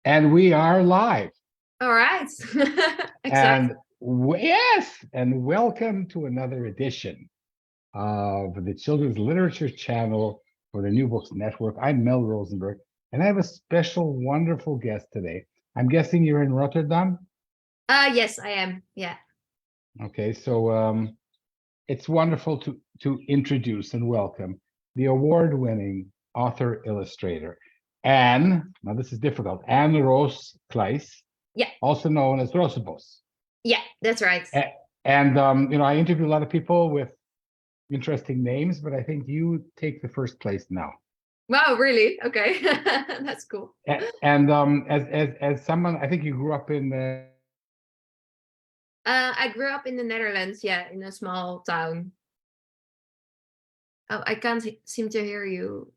And we are live. All right. And Exciting. yes, and welcome to another edition of the Children's Literature Channel for the New Books Network. I'm Mel Rosenberg, and I have a special, wonderful guest today. I'm guessing you're in Rotterdam? Yes, I am. Yeah. Okay, so it's wonderful to introduce and welcome the award-winning author illustrator, Anne, now this is difficult, Anne Roos Kleiss, Yeah. also known as Roozeboos. Yeah, that's right. And I interview a lot of people with interesting names, but I think you take the first place now. Wow, really? Okay. That's cool. And as someone, I think you grew up in I grew up in the Netherlands, yeah, in a small town. Oh, I can't seem to hear you.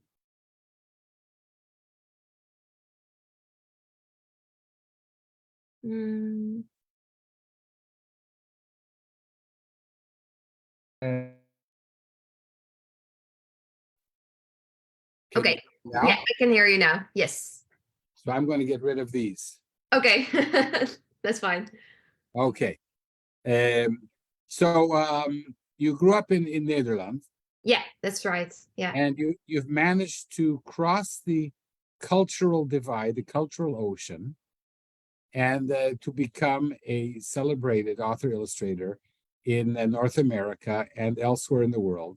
Mm, okay. now. Yeah, I can hear you now. Yes. So I'm going to get rid of these. Okay. That's fine. Okay. So you grew up in Netherlands. Yeah, that's right. Yeah. And you've managed to cross the cultural divide, the cultural ocean, and to become a celebrated author illustrator in North America and elsewhere in the world.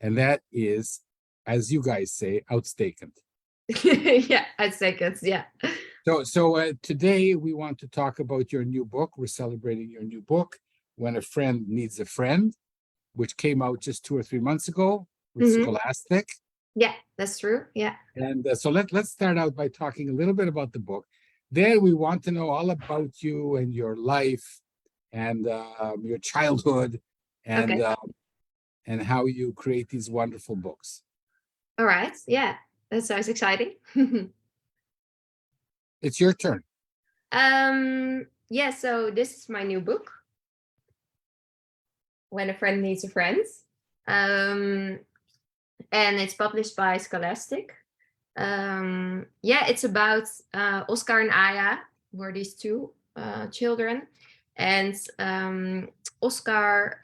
And that is, as you guys say, outstaken. Yeah, I'd say it's yeah. So today we want to talk about your new book. We're celebrating your new book, When a Friend Needs a Friend, which came out just 2 or 3 months ago with Scholastic. Yeah, that's true. Yeah. And so let's start out by talking a little bit about the book. Then we want to know all about you and your life and your childhood and Okay. And how you create these wonderful books. All right. Yeah, that sounds exciting. It's your turn. Yeah, so this is my new book, When a Friend Needs a Friend. And it's published by Scholastic. Yeah, it's about Oscar and Aya, who are these two children. And Oscar,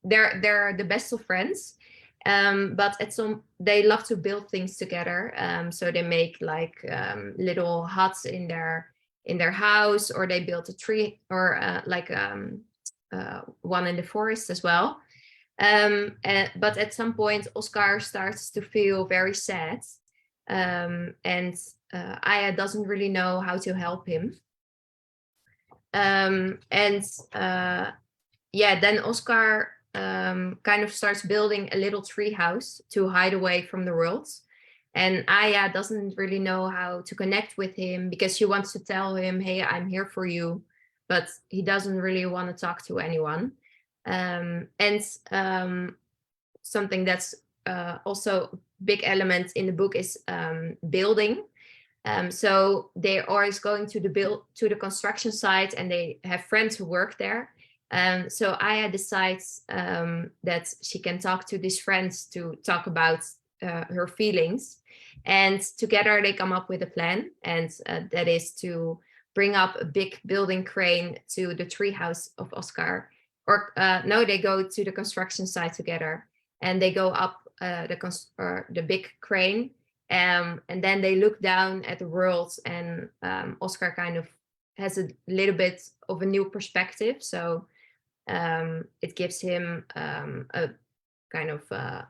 they're the best of friends. But they love to build things together. So they make like little huts in their house, or they build a tree, or one in the forest as well. But at some point, Oscar starts to feel very sad, and Aya doesn't really know how to help him. Then Oscar kind of starts building a little tree house to hide away from the world. And Aya doesn't really know how to connect with him, because she wants to tell him, hey, I'm here for you. But he doesn't really want to talk to anyone. Something that's also a big element in the book is building. So they are always going to the construction site, and they have friends who work there. So Aya decides that she can talk to these friends to talk about her feelings, and together they come up with a plan, and that is to bring up a big building crane to the treehouse of Oscar. Or no, they go to the construction site together, and they go up the big crane. And then they look down at the world, and Oscar kind of has a little bit of a new perspective. So it gives him a kind of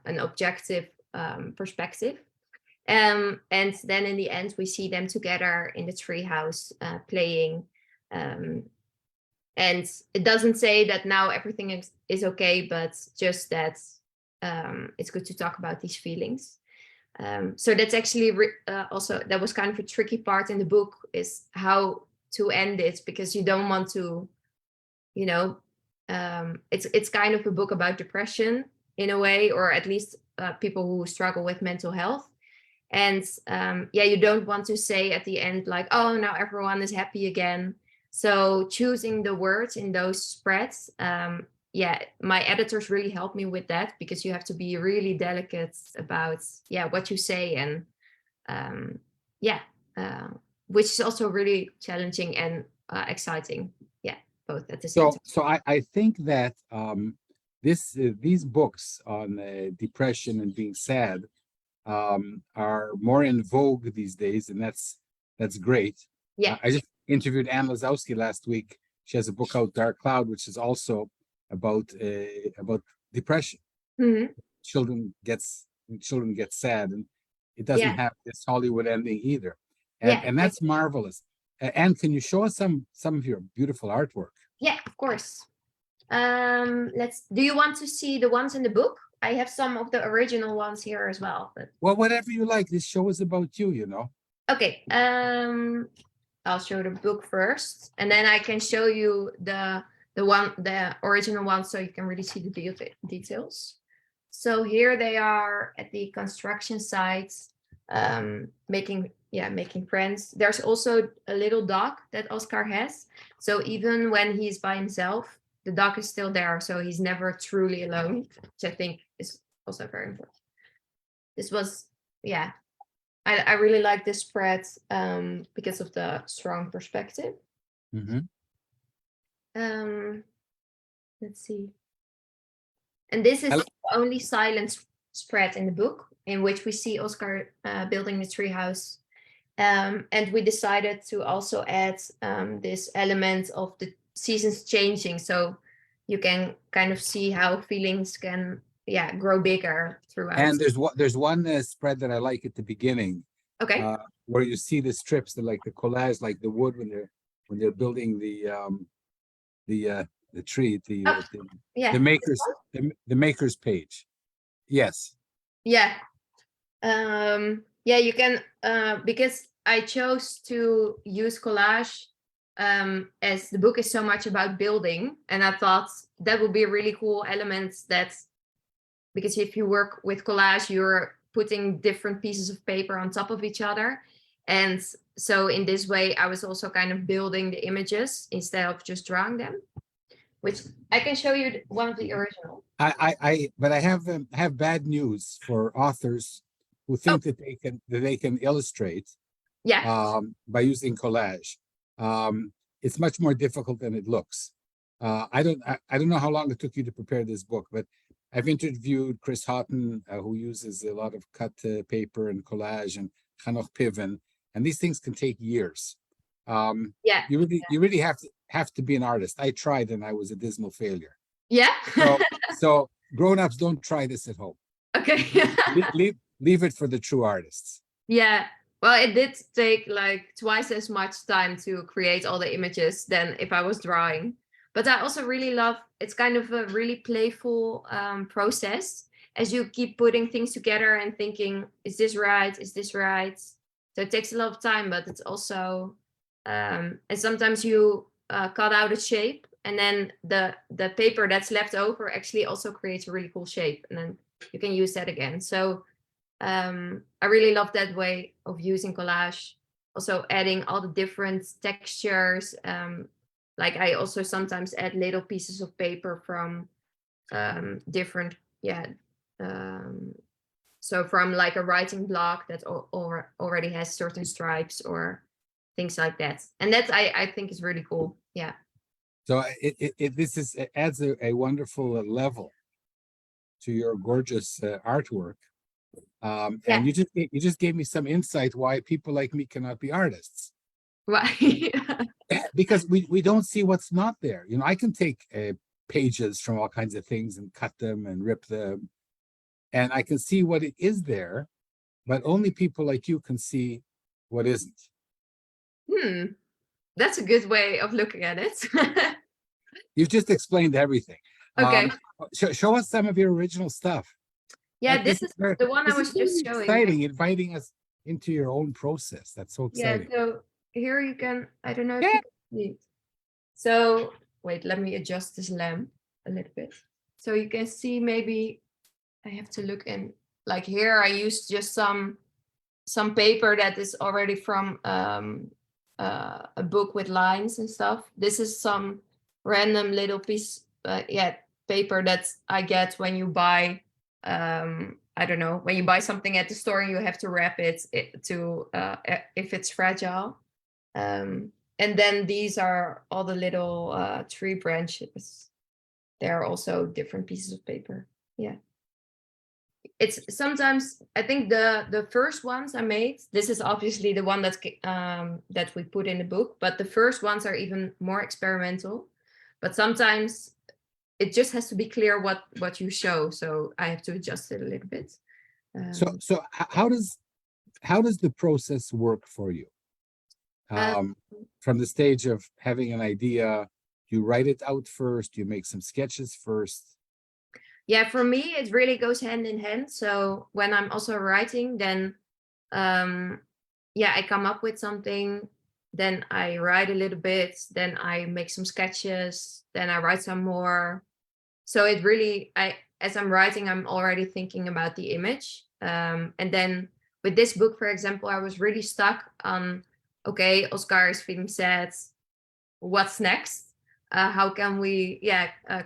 an objective perspective. And then in the end, we see them together in the treehouse playing. And it doesn't say that now everything is okay, but just that it's good to talk about these feelings. So that's actually also, that was kind of a tricky part in the book, is how to end it, because you don't want to, it's kind of a book about depression in a way, or at least people who struggle with mental health. And you don't want to say at the end, like, oh, now everyone is happy again. So choosing the words in those spreads, my editors really helped me with that, because you have to be really delicate about what you say. And which is also really challenging and exciting. Yeah, both at the same time. So I think that these books on depression and being sad are more in vogue these days, and that's great. Yeah. I just interviewed Anne Lazowski last week. She has a book out, Dark Cloud, which is also about depression. Mhm. Children get sad, and it doesn't Yeah. have this Hollywood ending either, Yeah. and that's marvelous. Anne, can you show us some of your beautiful artwork? Yeah, of course. Do you want to see the ones in the book? I have some of the original ones here as well. But Well, whatever you like. This show is about you, you know. okay. I'll show the book first, and then I can show you the original one, so you can really see the details. So here they are at the construction site, making friends. There's also a little dog that Oscar has. So even when he's by himself, the dog is still there. So he's never truly alone, which I think is also very important. This was, yeah, I really like this spread because of the strong perspective. Mm-hmm. Let's see. And this is the only silent spread in the book, in which we see Oscar building the treehouse. And we decided to also add this element of the seasons changing, so you can kind of see how feelings can grow bigger throughout. And there's one spread that I like at the beginning. Okay. Where you see the strips, that like the collage, like the wood when they're building the tree, the maker's page. Yes. Yeah. You can because I chose to use collage as the book is so much about building, and I thought that would be a really cool element, because if you work with collage, you're putting different pieces of paper on top of each other. And so in this way, I was also kind of building the images instead of just drawing them, which I can show you one of the original. But I have bad news for authors who think that they can illustrate by using collage. It's much more difficult than it looks. I don't know how long it took you to prepare this book, but I've interviewed Chris Houghton, who uses a lot of cut paper and collage, and Hanoch Piven, and these things can take years. You really have to be an artist. I tried, and I was a dismal failure. Yeah. So grown-ups, don't try this at home. Okay. leave it for the true artists. Yeah. Well, it did take like twice as much time to create all the images than if I was drawing. But I also really love, it's kind of a really playful process, as you keep putting things together and thinking, is this right? Is this right? So it takes a lot of time, but it's also, and sometimes you cut out a shape, and then the paper that's left over actually also creates a really cool shape, and then you can use that again. So I really love that way of using collage. Also adding all the different textures. Like I also sometimes add little pieces of paper from different, so from like a writing block that already has certain stripes or things like that. And that I think is really cool. Yeah. So it adds a wonderful level to your gorgeous artwork. And you just gave me some insight why people like me cannot be artists. Right. Because we don't see what's not there. You know, I can take pages from all kinds of things and cut them and rip them, and I can see what it is there, but only people like you can see what isn't. That's a good way of looking at it. You've just explained everything. Okay. Show us some of your original stuff. Yeah, this is the one I was just showing. Exciting, inviting us into your own process. That's so exciting. Yeah, so here you can, I don't know if you can see it. So wait, let me adjust this lamp a little bit. So you can see, maybe I have to look in, like here I used just some paper that is already from a book with lines and stuff. This is some random little piece, paper that I get when you buy, I don't know, when you buy something at the store and you have to wrap it to if it's fragile. And then these are all the little tree branches. They're also different pieces of paper. Yeah. It's sometimes, I think the first ones I made, this is obviously the one that we put in the book, but the first ones are even more experimental. But sometimes it just has to be clear what you show, so I have to adjust it a little bit. So how does the process work for you? From the stage of having an idea, you write it out first, you make some sketches first. Yeah, for me, it really goes hand in hand. So when I'm also writing, then yeah, I come up with something, then I write a little bit, then I make some sketches, then I write some more. So it really, as I'm writing, I'm already thinking about the image. And then with this book, for example, I was really stuck on, okay, Oscar is feeling sad. What's next? How can we,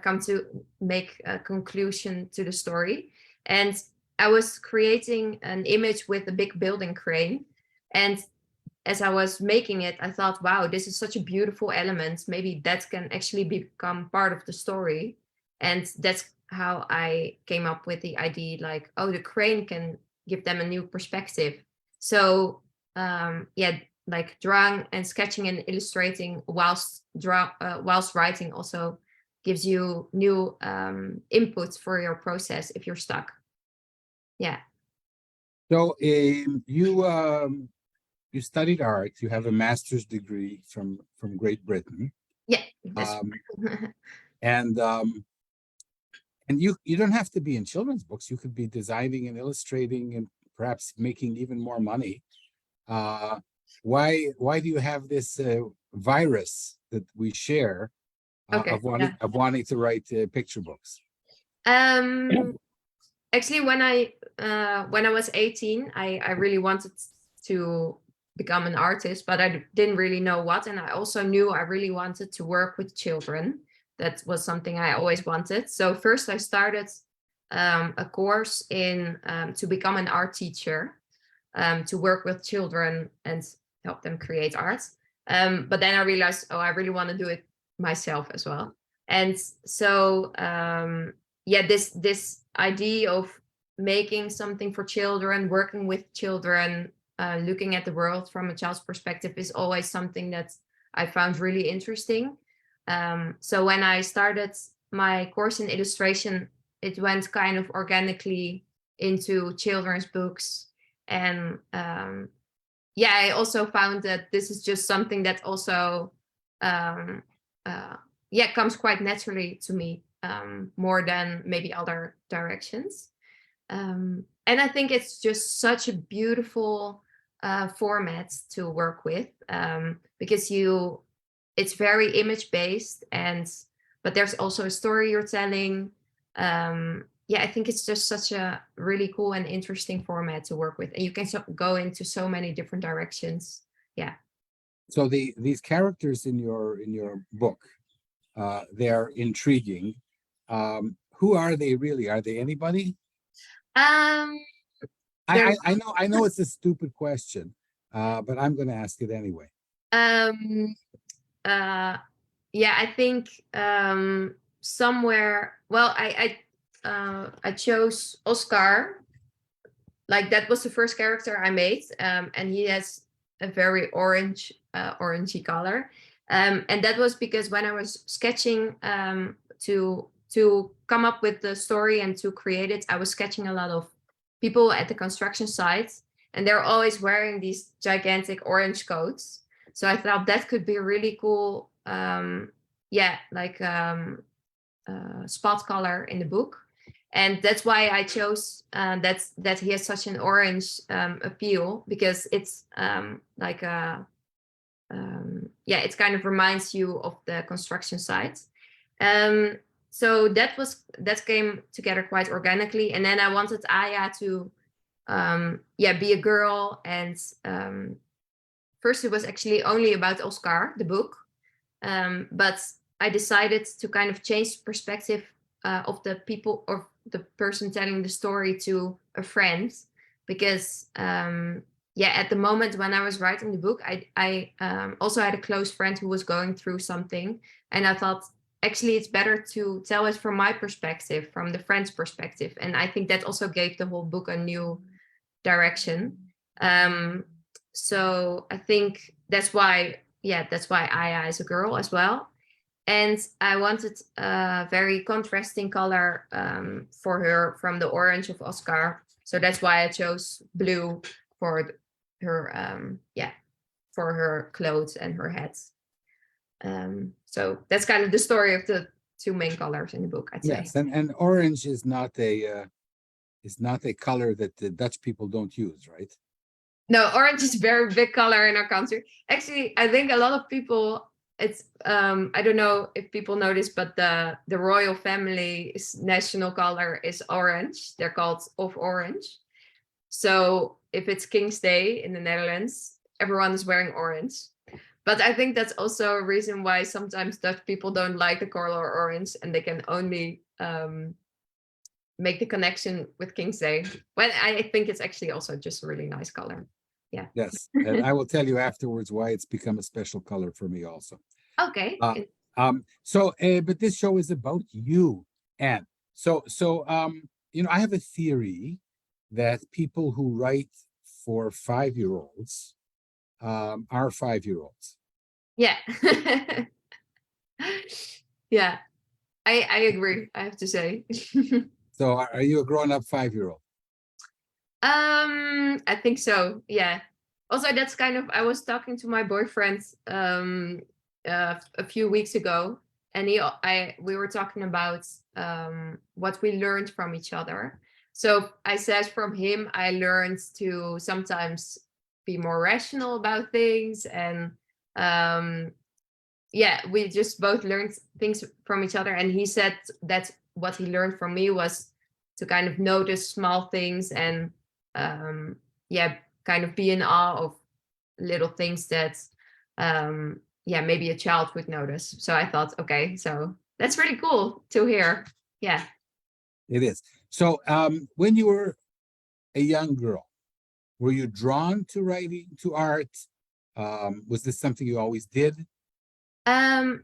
come to make a conclusion to the story? And I was creating an image with a big building crane. And as I was making it, I thought, wow, this is such a beautiful element. Maybe that can actually become part of the story. And that's how I came up with the idea, like, oh, the crane can give them a new perspective. So like drawing and sketching and illustrating whilst writing also gives you new inputs for your process if you're stuck. Yeah. So you studied art, you have a master's degree from Great Britain. Yeah. And you don't have to be in children's books. You could be designing and illustrating and perhaps making even more money. Why do you have this virus that we share of wanting to write picture books? Actually, when I was 18, I really wanted to become an artist, but I didn't really know what. And I also knew I really wanted to work with children. That was something I always wanted. So first I started a course in to become an art teacher, to work with children and help them create art. But then I realized, oh, I really want to do it myself as well. And so this idea of making something for children, working with children, looking at the world from a child's perspective is always something that I found really interesting. So when I started my course in illustration, it went kind of organically into children's books. And I also found that this is just something that also comes quite naturally to me, more than maybe other directions. And I think it's just such a beautiful format to work with, because it's very image based, but there's also a story you're telling. I think it's just such a really cool and interesting format to work with, and you can go into so many different directions. Yeah. So these characters in your book, they are intriguing. Who are they really? Are they anybody? I know it's a stupid question, but I'm going to ask it anyway. I think somewhere. Well, I chose Oscar. Like that was the first character I made, and he has a very orangey color, and that was because when I was sketching to come up with the story and to create it, I was sketching a lot of people at the construction sites, and they're always wearing these gigantic orange coats. So I thought that could be really cool, spot color in the book. And that's why I chose that he has such an orange appeal, because it's it kind of reminds you of the construction sites. So that came together quite organically. And then I wanted Aya to be a girl. And first it was actually only about Oscar, the book. But I decided to kind of change perspective of the people, or the person telling the story, to a friend, because yeah, at the moment when I was writing the book, I also had a close friend who was going through something, and I thought actually it's better to tell it from my perspective, from the friend's perspective, and I think that also gave the whole book a new direction. So I think that's why, yeah, that's why Aya is a girl as well. And I wanted a very contrasting color for her from the orange of Oscar. So that's why I chose blue for her, yeah, for her clothes and her hats. So that's kind of the story of the two main colors in the book, I'd say. Yes, and orange is not a color that the Dutch people don't use, right? No, orange is a very big color in our country. Actually, I think a lot of people, it's I don't know if people know this, but the royal family's national color is orange. They're called of orange. So if it's King's Day in the Netherlands, everyone is wearing orange. But I think that's also a reason why sometimes Dutch people don't like the color orange, and they can only make the connection with King's Day. When I think it's actually also just a really nice color. Yeah. Yes, and I will tell you afterwards why it's become a special color for me also. Okay. But this show is about you, Anne. I have a theory that people who write for 5-year-olds are 5-year-olds. Yeah. Yeah. I agree, I have to say. So are you a grown-up 5-year-old? I think so. Yeah. Also, that's kind of, I was talking to my boyfriend a few weeks ago, and we were talking about what we learned from each other. So I said from him, I learned to sometimes be more rational about things, and yeah, we just both learned things from each other. And he said that what he learned from me was to kind of notice small things and yeah, kind of be in awe of little things that yeah, maybe a child would notice. So I thought, okay, so that's really cool to hear. Yeah. It is. So when you were a young girl, were you drawn to writing, to art? Was this something you always did? I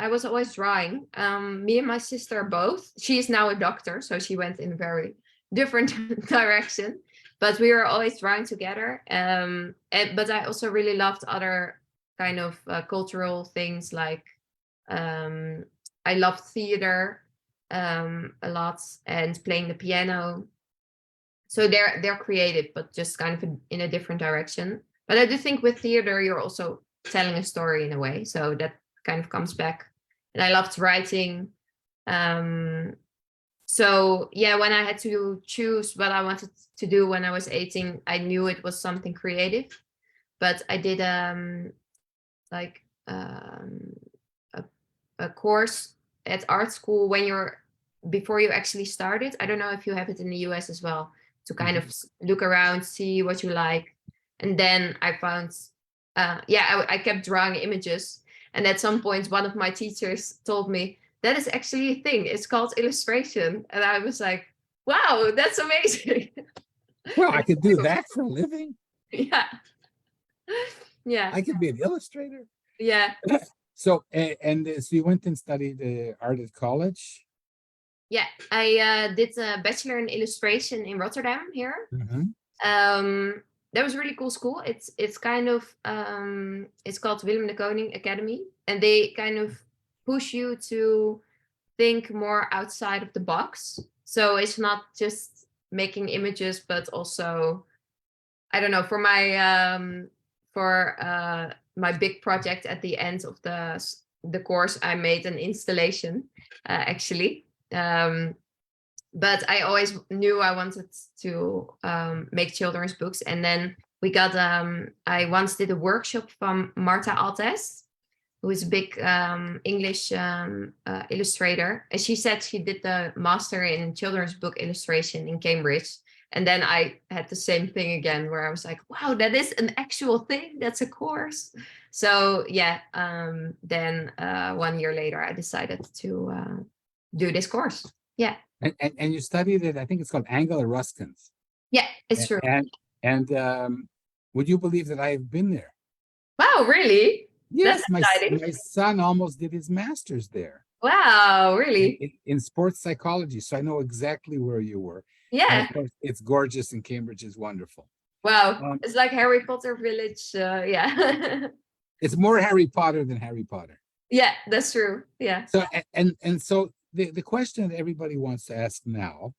was always drawing. Me and my sister both. She is now a doctor, so she went in a very different direction. But we were always drawing together. But I also really loved other kind of cultural things, like I loved theater a lot, and playing the piano. So they're creative, but just kind of in a different direction. But I do think with theater, you're also telling a story in a way, so that kind of comes back. And I loved writing. So yeah, when I had to choose what I wanted to do when I was 18, I knew it was something creative. But I did like a course at art school before you actually started. I don't know if you have it in the US as well, to kind of look around, see what you like. And then I found, I kept drawing images. And at some point, one of my teachers told me, that is actually a thing. It's called illustration. And I was like, wow, that's amazing. Well, I could do that for a living. Yeah. Yeah. I could be an illustrator. Yeah. So you went and studied art at college? Yeah, I did a bachelor in illustration in Rotterdam here. That was a really cool school. It's kind of it's called Willem de Koning Academy, and they kind of push you to think more outside of the box. So it's not just making images, but also, I don't know, for my big project at the end of the course, I made an installation actually. But I always knew I wanted to make children's books. And then I once did a workshop from Marta Altes, who is a big English illustrator. And she said she did the master in children's book illustration in Cambridge. And then I had the same thing again, where I was like, wow, that is an actual thing. That's a course. So yeah, then 1 year later, I decided to do this course. Yeah. And you studied it, I think it's called Angela Ruskin's. Yeah, it's true. And would you believe that I have been there? Wow, really? That's Yes, exciting. my son almost did his master's there Wow, really? in sports psychology. So I know exactly where you were. And of Yeah. course, it's gorgeous and Cambridge is wonderful. Wow. Um, It's like Harry Potter village. Yeah. it's more Harry Potter than Harry Potter. Yeah, that's true. Yeah. So and so the question that everybody wants to ask now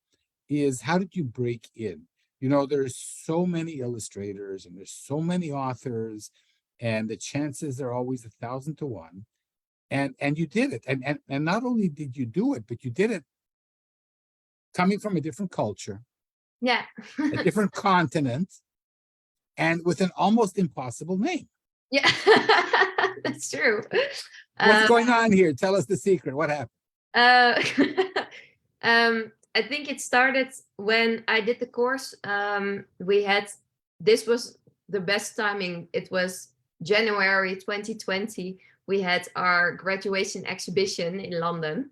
is how did you break in? You know, there's so many illustrators and there's so many authors, and the chances are always 1,000 to 1. And you did it. And not only did you do it, but you did it coming from a different culture, Yeah. a different continent, and with an almost impossible name. Yeah. That's true. What's going on here? Tell us the secret. What happened? Uh, I think it started when I did the course. This was the best timing. It was January 2020. We had our graduation exhibition in London,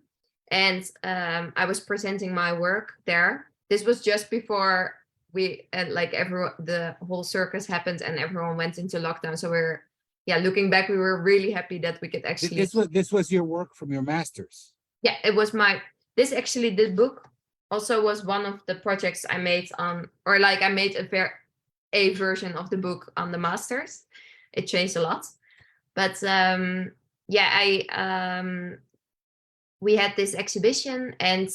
and I was presenting my work there. This was just before the whole circus happened and everyone went into lockdown. So looking back, we were really happy that we could actually. This was your work from your master's. Yeah, it was the book also was one of the projects I made I made a version of the book on the master's. It changed a lot, but we had this exhibition, and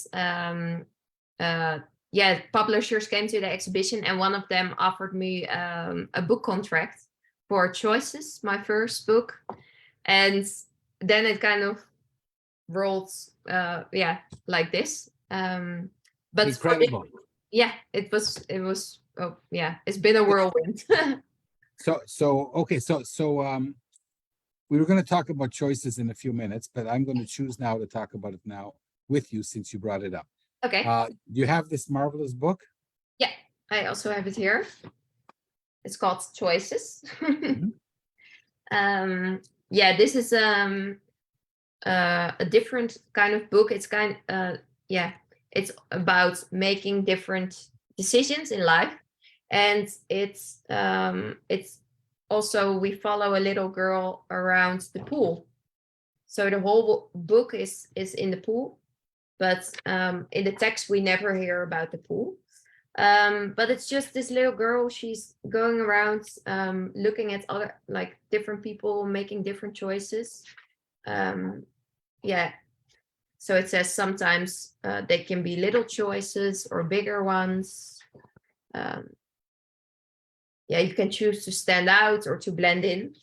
publishers came to the exhibition, and one of them offered me a book contract for Choices, my first book, and then it kind of rolled like this, but incredible. it was it's been a whirlwind. So we were going to talk about Choices in a few minutes, but I'm going to choose now to talk about it now with you since you brought it up. Okay. You have this marvelous book. Yeah, I also have it here. It's called Choices. Mm-hmm. This is a different kind of book. It's it's about making different decisions in life, and it's also we follow a little girl around the pool. So the whole book is in the pool, but in the text we never hear about the pool. But it's just this little girl. She's going around looking at other different people making different choices. So it says sometimes they can be little choices or bigger ones. You can choose to stand out or to blend in.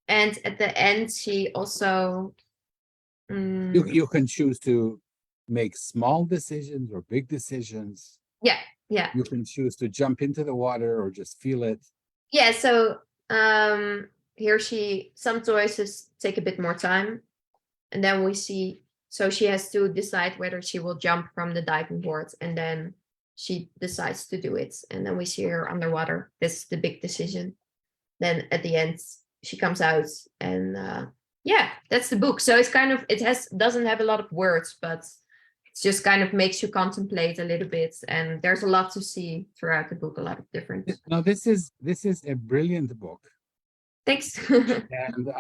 And at the end, she also you can choose to make small decisions or big decisions. Yeah. You can choose to jump into the water or just feel it. Yeah. So here some choices take a bit more time. And then we see, so she has to decide whether she will jump from the diving board, and then she decides to do it. And then we see her underwater. This is the big decision. Then at the end, she comes out, and that's the book. So it's kind of, doesn't have a lot of words, but it just kind of makes you contemplate a little bit. And there's a lot to see throughout the book, a lot of different. No, this is a brilliant book. Thanks. And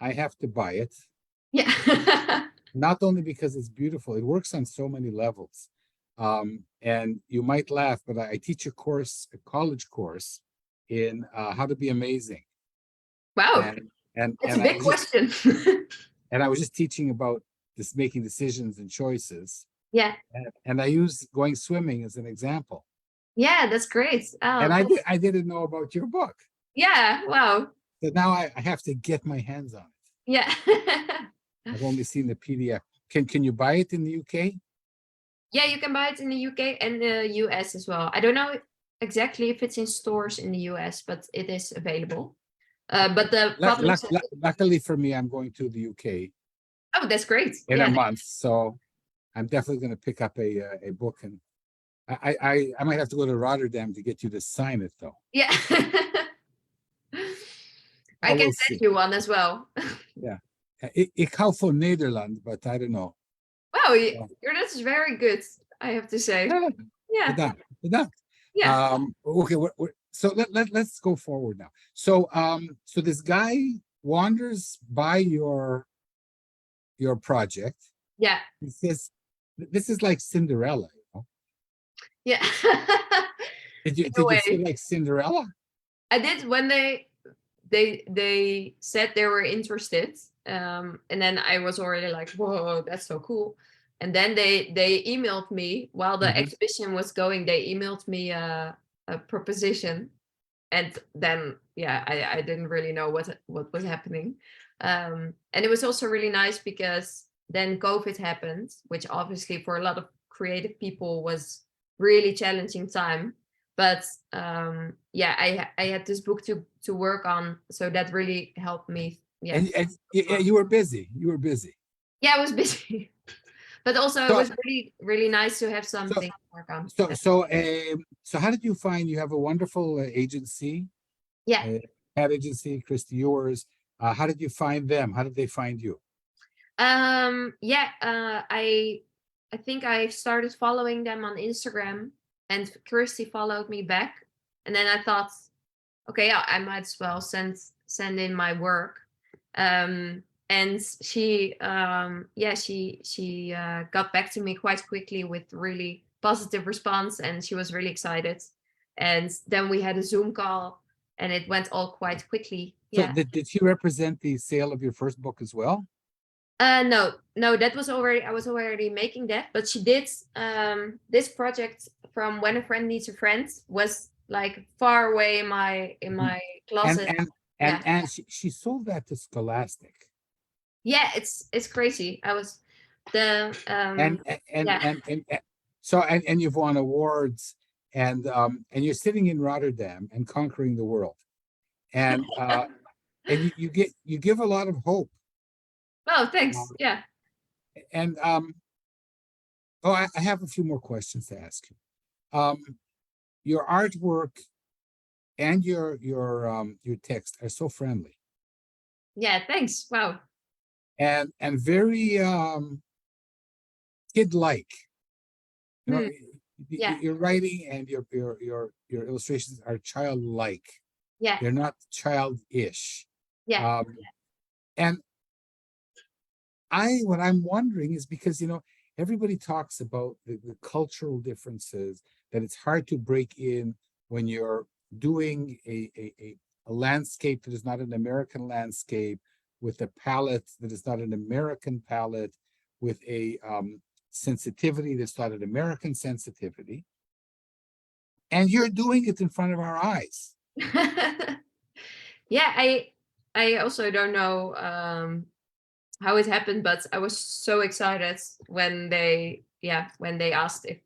I have to buy it. Yeah. Not only because it's beautiful, it works on so many levels. And you might laugh, but I teach a college course in how to be amazing. Wow. And it's a big question. And I was just teaching about this making decisions and choices. Yeah. And I use going swimming as an example. Yeah, that's great. Oh, and I didn't know about your book. Yeah, wow. So now I have to get my hands on it. Yeah. I've only seen the PDF. Can you buy it in the UK? Yeah, you can buy it in the UK and the US as well. I don't know exactly if it's in stores in the US, but it is available. But the luckily for me, I'm going to the UK. Oh, that's great. In a month, so I'm definitely going to pick up a book, and I might have to go to Rotterdam to get you to sign it, though. Yeah. I can send you one as well. Yeah. Ik hou van Nederland, but I don't know. Wow, your Dutch is very good, I have to say. Yeah. Bedankt. Yeah. Okay, so let's go forward now. So so this guy wanders by your project. Yeah. He says, "This is like Cinderella, you know." Yeah. Did you In a did you feel way. like Cinderella? I did when they said they were interested. And then I was already like, whoa, that's so cool. And then they emailed me while the Mhm. exhibition was going. They emailed me a proposition, and then yeah, I didn't really know what was happening. And it was also really nice because then COVID happened, which obviously for a lot of creative people was really challenging time. But yeah, I had this book to work on, so that really helped me. Yeah, And yeah, you were busy. You were busy. yeah, I was busy, but also it So was really nice to have so something to work on. so how did you find you have a wonderful agency, Yeah. uh, ad agency, Christy yours. How did you find them? How did they find you? Yeah, I think I started following them on Instagram, and Kirsty followed me back. And then I thought, okay, yeah, I might as well send in my work. And she got back to me quite quickly with really positive response, and she was really excited. And then we had a Zoom call, and it went all quite quickly. So Yeah. did she represent the sale of your first book as well? No, no, that was already, I was already making that, but she did this project from When a Friend Needs a Friend was like far away in my Mhm. And closet. and Yeah. and she sold that to Scholastic. Yeah, it's crazy. I was the And and yeah. and and, and so and you've won awards and you're sitting in Rotterdam and conquering the world. And you give a lot of hope. Oh, thanks. Um, Yeah. and oh, I have a few more questions to ask you. Your artwork and your text are so friendly Yeah, thanks. Wow. and very kid-like. You know, Hmm. Yeah. your writing and your illustrations are childlike. Yeah. They're not childish. Yeah. Um, and what I'm wondering is because everybody talks about the cultural differences, that it's hard to break in when you're doing a landscape that is not an American landscape, with a palette that is not an American palette, with a sensitivity that's not an American sensitivity. And you're doing it in front of our eyes. Yeah, I also don't know how it happened, but I was so excited when they asked if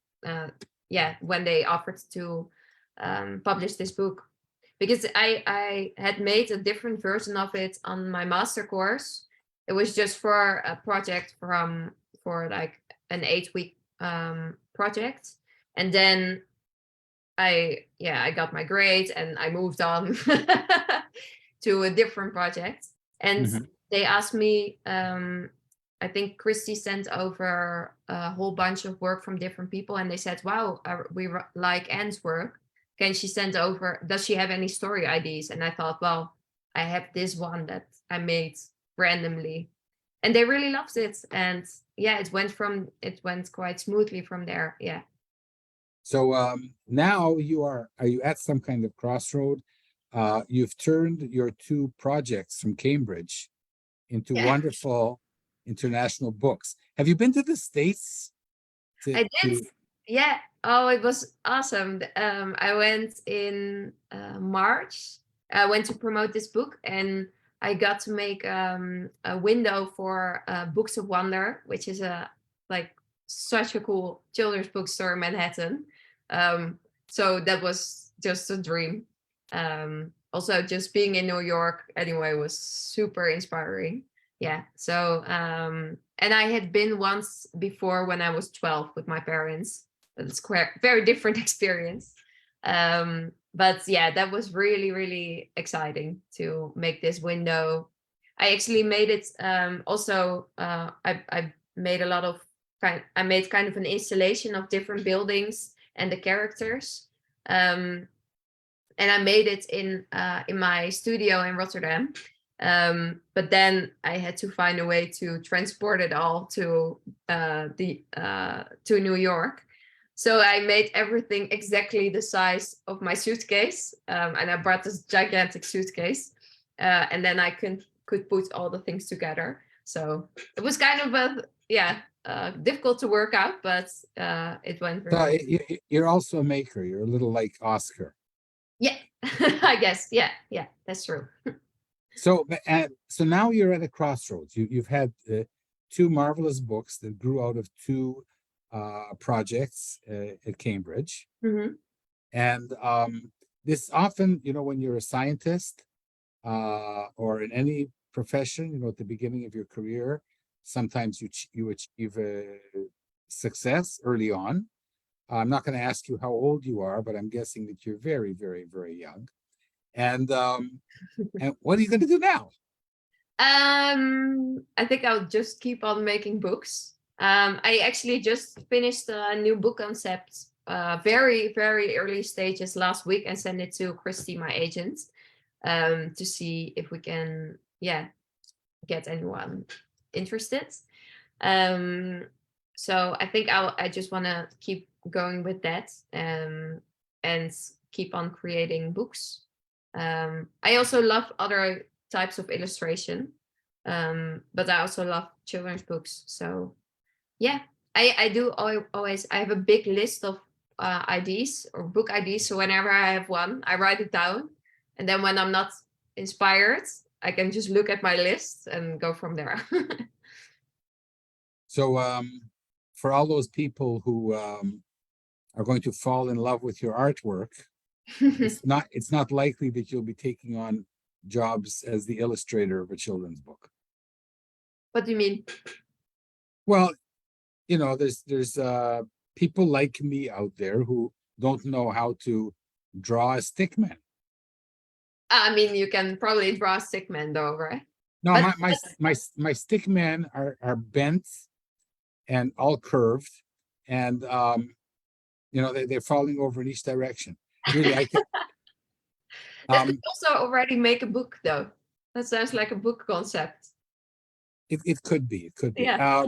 when they offered to publish this book, because I had made a different version of it on my master course. It was just for a project for like an 8-week project, and then I got my grade and I moved on to a different project. And Mhm. they asked me, I think Christy sent over a whole bunch of work from different people, and they said, wow, like Anne's work. Can she send over, does she have any story ideas? And I thought, well, I have this one that I made randomly. And they really loved it. And yeah, it went quite smoothly from there. Yeah. So now are you at some kind of crossroad? You've turned your two projects from Cambridge into Yeah. wonderful international books. Have you been to the States I to did. Yeah. Oh, it was awesome. I went in March. I went to promote this book, and I got to make a window for Books of Wonder, which is a like such a cool children's bookstore in Manhattan. So that was just a dream. Also, just being in New York anyway was super inspiring. Yeah. So and I had been once before when I was 12 with my parents. It's quite very different experience. But yeah, that was really exciting to make this window. I actually made it also I made a lot of I made kind of an installation of different buildings and the characters. And I made it in my studio in Rotterdam. But then I had to find a way to transport it all to New York. So I made everything exactly the size of my suitcase, and I brought this gigantic suitcase, and then I could put all the things together. So it was kind of difficult to work out, but it went So really. you're also a maker. You're a little like Oscar. Yeah, I guess. Yeah, that's true. So now you're at a crossroads. You've had two marvelous books that grew out of two projects at Cambridge. Mhm. And this often, when you're a scientist or in any profession, at the beginning of your career, sometimes you achieve success early on. I'm not going to ask you how old you are, but I'm guessing that you're very, very, very young. And what are you going to do now? I think I'll just keep on making books. I actually just finished a new book concept, very, very early stages last week, and sent it to Christy, my agent, to see if we can, get anyone interested. So I think I just want to keep going with that, and keep on creating books. I also love other types of illustration, but I also love children's books. So yeah, I do always, I have a big list of ideas or book ideas. So whenever I have one, I write it down, and then when I'm not inspired, I can just look at my list and go from there. So for all those people who are going to fall in love with your artwork, it's not likely that you'll be taking on jobs as the illustrator of a children's book. What do you mean? Well, there's people like me out there who don't know how to draw a stick man. I mean, you can probably draw a stick man though, right? No, But my stick men are bent and all curved, and they're falling over in each direction. Really, I can. that could also already make a book though. That sounds like a book concept. It could be. It could be. Yeah.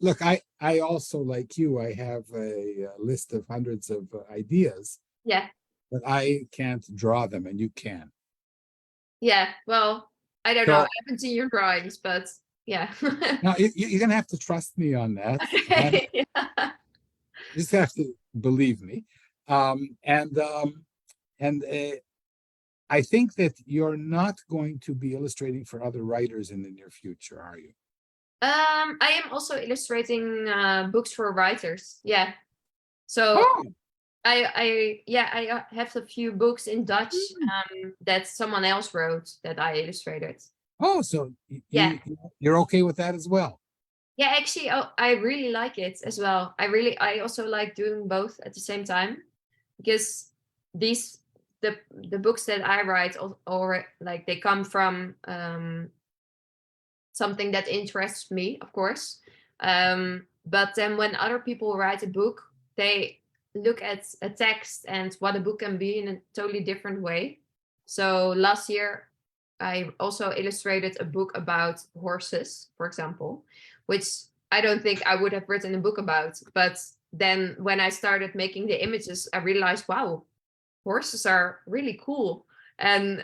Look, I also, like you, I have a list of hundreds of ideas, Yeah. but I can't draw them, and you can. Yeah. Well, I don't know. So I haven't seen your drawings, but yeah. now you're gonna have to trust me on that. Okay. Yeah. You just have to believe me. And I think that you're not going to be illustrating for other writers in the near future, are you? I am also illustrating books for writers. Yeah. So Oh, I have a few books in Dutch that someone else wrote that I illustrated. oh, so Yeah. you're okay with that as well? Yeah, actually, I really like it as well. I also like doing both at the same time, because the books that I write or like they come from something that interests me, of course. But then when other people write a book, they look at a text and what a book can be in a totally different way. So last year, I also illustrated a book about horses, for example, which I don't think I would have written a book about. But then when I started making the images, I realized, wow, horses are really cool. And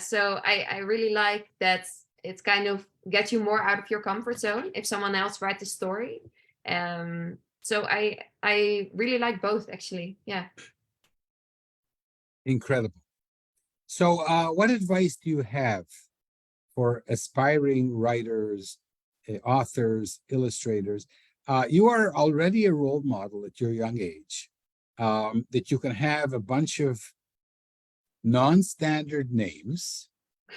so I really like that it's kind of get you more out of your comfort zone if someone else writes a story. So I really like both, actually. Yeah. Incredible. So, what advice do you have for aspiring writers, authors, illustrators? You are already a role model at your young age, that you can have a bunch of non-standard names,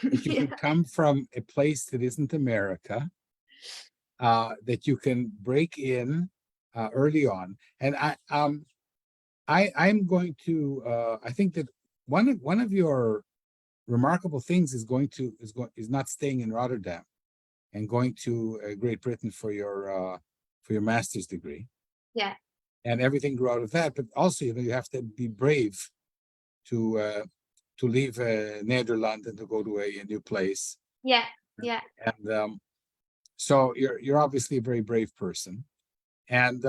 that you Yeah. can come from a place that isn't America, that you can break in early on. And I'm going to I think that one of your remarkable things is not staying in Rotterdam and going to Great Britain for your master's degree. Yeah. and everything grew out of that. But also, you have to be brave to leave Nederland and to go to a new place. Yeah, yeah. And so you're obviously a very brave person, and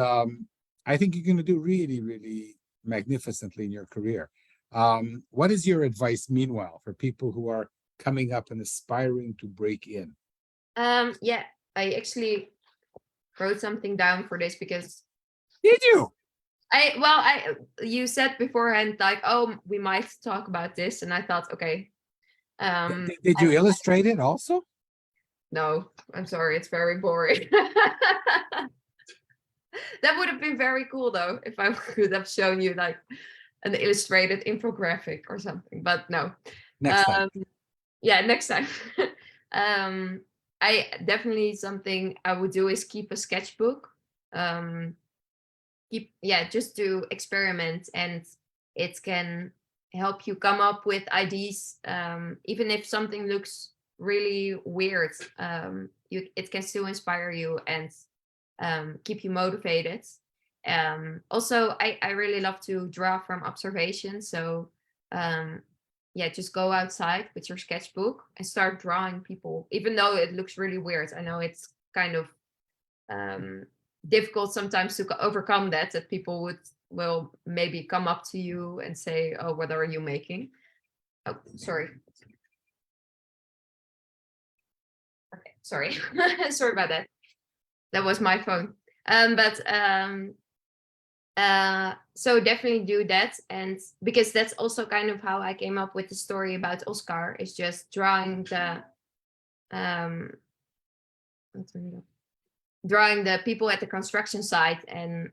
I think you're going to do really, really magnificently in your career. What is your advice, meanwhile, for people who are coming up and aspiring to break in? Yeah, I actually wrote something down for this because Did you? you said beforehand, like, oh, we might talk about this, and I thought, okay. Did you illustrate it also? No, I'm sorry, it's very boring. That would have been very cool though, if I could have shown you like an illustrated infographic or something, but no. Next time. Yeah, next time. I definitely, something I would do is keep a sketchbook. Just to experiment, and it can help you come up with ideas, even if something looks really weird. It can still inspire you and keep you motivated. Also, I really love to draw from observation. So just go outside with your sketchbook and start drawing people, even though it looks really weird. I know it's kind of difficult sometimes to overcome that people will maybe come up to you and say, oh, what are you making? Oh, sorry. Okay, sorry. Sorry about that. That was my phone. So definitely do that, and because that's also kind of how I came up with the story about Oscar, is just drawing the people at the construction site, and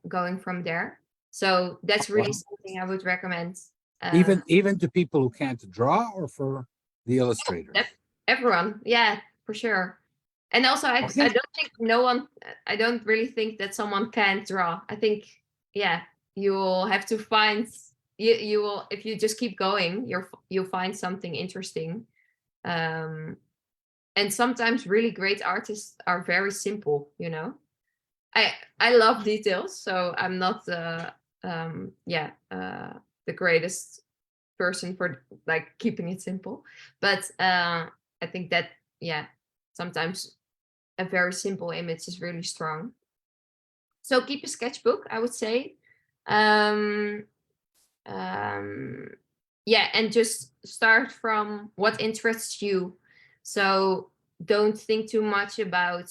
going from there. So that's really something I would recommend. Even to people who can't draw, or for the illustrators? Everyone, yeah, for sure. And also, I don't really think that someone can't draw. I think, you will have to find, you will, if you just keep going, you'll find something interesting. And sometimes really great artists are very simple, I love details, so I'm not the greatest person for like keeping it simple, but I think that sometimes a very simple image is really strong. So keep a sketchbook, I would say. And just start from what interests you. So don't think too much about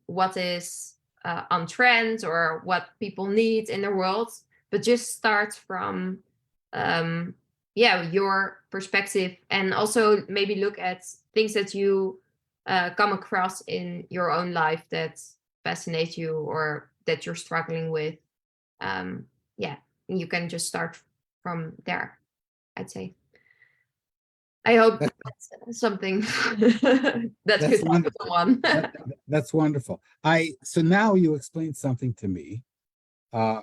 what is on trend or what people need in the world, but just start from your perspective, and also maybe look at things that you come across in your own life that fascinate you or that you're struggling with. You can just start from there, I'd say. I hope that's something that's could help someone. That's wonderful. So now you explained something to me,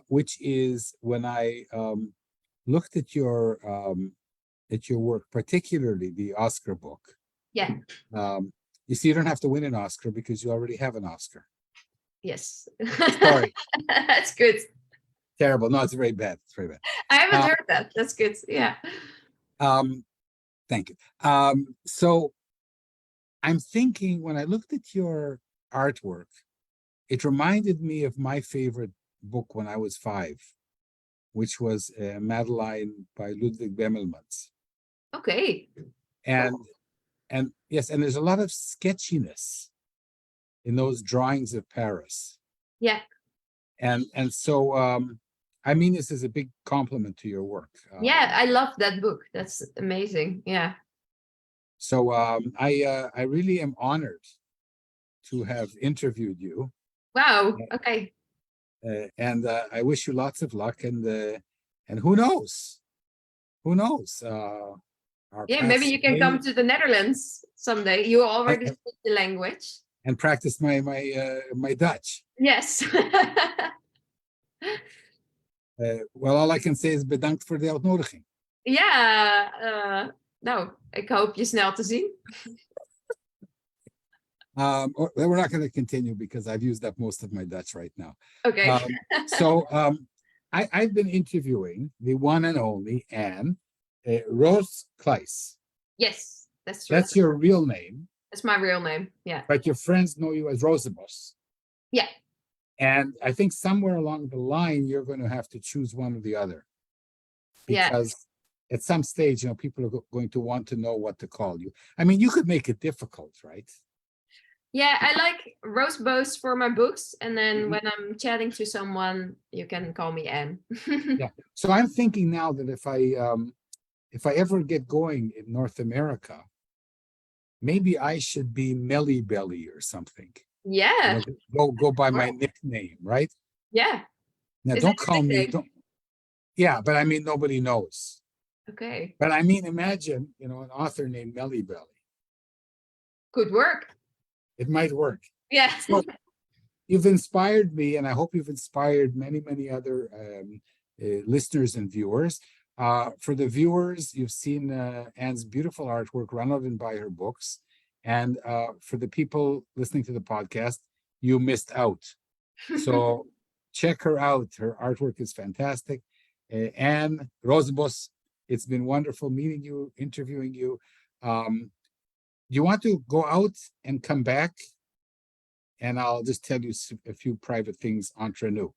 which is when I looked at your work, particularly the Oscar book. Yeah. You see, you don't have to win an Oscar because you already have an Oscar. Yes. Sorry. That's good. Terrible. No, it's very bad. It's very bad. I haven't heard that. That's good. Yeah. Thank you. So I'm thinking, when I looked at your artwork, it reminded me of my favorite book when I was 5, which was Madeline by Ludwig Bemelmans. Okay. And yes, and there's a lot of sketchiness in those drawings of Paris. Yeah. And so I mean this is a big compliment to your work. I love that book. That's amazing. Yeah. So I really am honored to have interviewed you. Wow. Okay. And I wish you lots of luck, and who knows? Who knows? Maybe you can come to the Netherlands someday. You already speak the language. And practice my Dutch. Yes. Well, all I can say is bedankt voor de uitnodiging. Ja, nou, ik hoop je snel te zien. We're not going to continue because I've used up most of my Dutch right now. Okay. I've been interviewing the one and only Anne Roos Kleiss. Yes, that's true. That's your real name. That's my real name. Yeah. But your friends know you as Roozeboos. Yeah. And I think somewhere along the line, you're going to have to choose one or the other. Because at some stage, people are going to want to know what to call you. I mean, you could make it difficult, right? Yeah, I like Roozeboos for my books. And then when I'm chatting to someone, you can call me Anne. Yeah. So I'm thinking now that if I ever get going in North America, maybe I should be Melly Belly or something. Yeah. Go by my nickname, right? Yeah. Now don't call me. Yeah, but I mean nobody knows. Okay. But I mean, imagine an author named Melly Belly. Could work. It might work. Yeah. So you've inspired me, and I hope you've inspired many, many other listeners and viewers. For the viewers, you've seen Anne's beautiful artwork. Run out and buy her books. And for the people listening to the podcast, you missed out. So check her out. Her artwork is fantastic. Anne Roozeboos, it's been wonderful meeting you, interviewing you. You want to go out and come back? And I'll just tell you a few private things entre nous.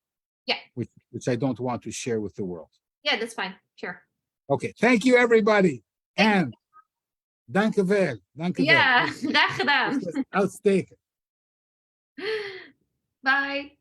Yeah. Which I don't want to share with the world. Yeah, that's fine. Sure. Okay. Thank you, everybody. And dank u wel. Dank u wel. Ja, graag gedaan. Uitstekend. Bye.